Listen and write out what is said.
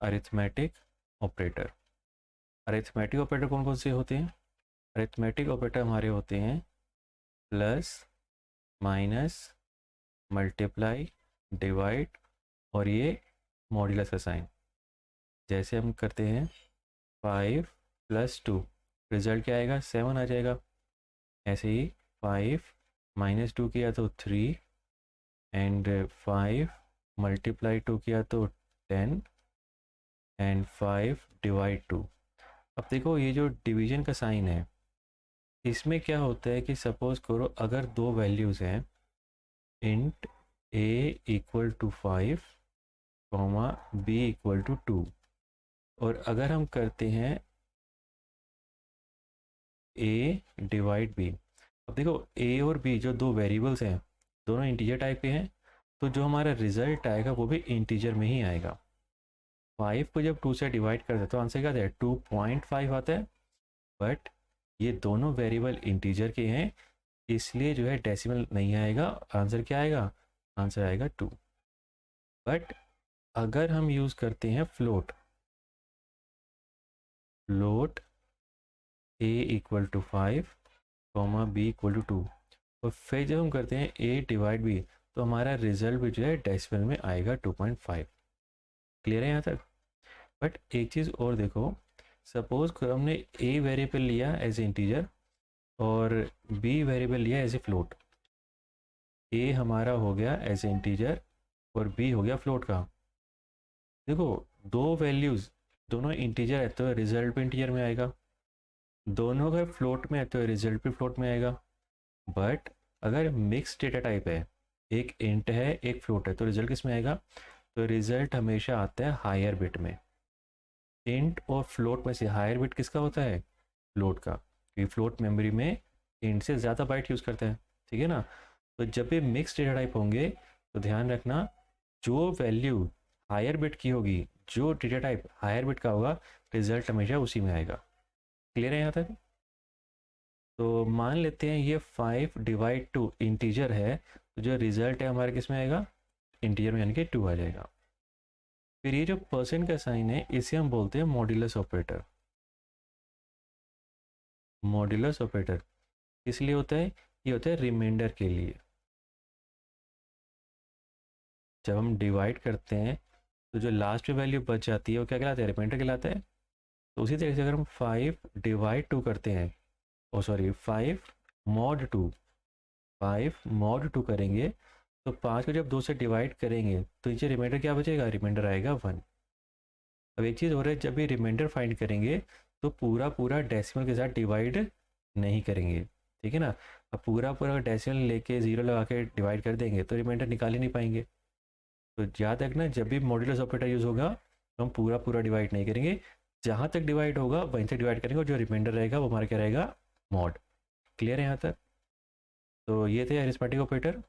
Arithmetic operator. Arithmetic operator कौन कौन से होते हैं? अरिथमेटिक ऑपरेटर हमारे होते हैं प्लस, माइनस, मल्टीप्लाई, डिवाइड और ये मॉड्यूलस का साइन। जैसे हम करते हैं 5 + 2, रिजल्ट क्या आएगा? 7 आ जाएगा। ऐसे ही 5 - 2 किया तो 3 एंड 5 × 2 किया तो 10 एंड 5/2। अब देखो ये जो डिवीजन का साइन है, इसमें क्या होता है कि सपोज करो अगर दो वैल्यूज़ हैं, इंट a = 5 कॉमा b = 2, और अगर हम करते हैं a/b, अब देखो a और b जो दो वेरिएबल्स हैं दोनों इंटीजर टाइप के हैं, तो जो हमारा रिजल्ट आएगा वो भी इंटीजर में ही आएगा। 5 को जब 2 से डिवाइड करते हैं तो आंसर क्या आता है? 2.5 आता है। बट ये दोनों वेरिएबल इंटीजर के हैं, इसलिए जो है डेसिमल नहीं आएगा। आंसर क्या आएगा? आंसर आएगा 2। बट अगर हम यूज़ करते हैं float, float a = 5 comma b = 2, और फिर जब हम करते हैं a/b, तो हमारा रिजल्ट भी जो है डेसिमल में आएगा 2.5। क्लियर है यहाँ तक? बट एक चीज़ और देखो, सपोज करो हमने a वेरिएबल लिया एज ए इंटीजर और b वेरिएबल लिया एज ए फ्लोट। a हमारा हो गया एज ए इंटीजर और b हो गया फ्लोट का। देखो दो वैल्यूज़ दोनों इंटीजर है तो रिजल्ट भी इंटीजर में आएगा, दोनों का फ्लोट में है तो रिजल्ट भी फ्लोट में आएगा। बट अगर मिक्स डेटा टाइप है, एक इंट है एक फ्लोट है, तो रिजल्ट किस में आएगा? तो रिजल्ट हमेशा आता है हायर बिट में। इंट और फ्लोट में से हायर बिट किसका होता है? फ्लोट का, क्योंकि फ्लोट मेमोरी में इंट से ज़्यादा बाइट यूज़ करते हैं। ठीक है ना? तो जब भी मिक्स डेटा टाइप होंगे तो ध्यान रखना, जो वैल्यू हायर बिट की होगी, जो डेटा टाइप हायर बिट का होगा, रिजल्ट हमेशा उसी में आएगा। क्लियर है यहाँ तक? तो मान लेते हैं ये 5/2 इंटीजर है, तो जो रिजल्ट है हमारे किस में आएगा? इंटीजर में, यानी कि 2 आ जाएगा। फिर ये जो परसेंट का साइन है इसे हम बोलते हैं मॉड्यूलस ऑपरेटर। मॉड्यूलस ऑपरेटर किस लिए होता है? ये होता है रिमाइंडर के लिए। जब हम डिवाइड करते हैं तो जो लास्ट में वैल्यू बच जाती है वो क्या कहलाता है? रिमाइंडर कहलाता है। तो उसी तरीके से अगर हम 5/2 करते हैं, ओ सॉरी 5 mod 2, 5 mod 2 करेंगे, तो 5 को जब 2 से डिवाइड करेंगे तो नीचे रिमाइंडर क्या बचेगा? रिमाइंडर आएगा 1। अब एक चीज़ हो रहा है, जब भी रिमाइंडर फाइंड करेंगे तो पूरा पूरा डेसिमल के साथ डिवाइड नहीं करेंगे। ठीक है ना? अब पूरा पूरा डेसिमल लेके ज़ीरो लगा के डिवाइड कर देंगे तो रिमाइंडर निकाल ही नहीं पाएंगे। तो याद रखना, जब भी मॉड्यूलस ऑपरेटर यूज़ होगा तो हम पूरा पूरा डिवाइड नहीं करेंगे, जहाँ तक डिवाइड होगा वहीं तक डिवाइड करेंगे, और जो रिमाइंडर रहेगा वो हमारा क्या रहेगा? मॉड। क्लियर है यहाँ तक? तो ये थे अरिथमेटिक ऑपरेटर।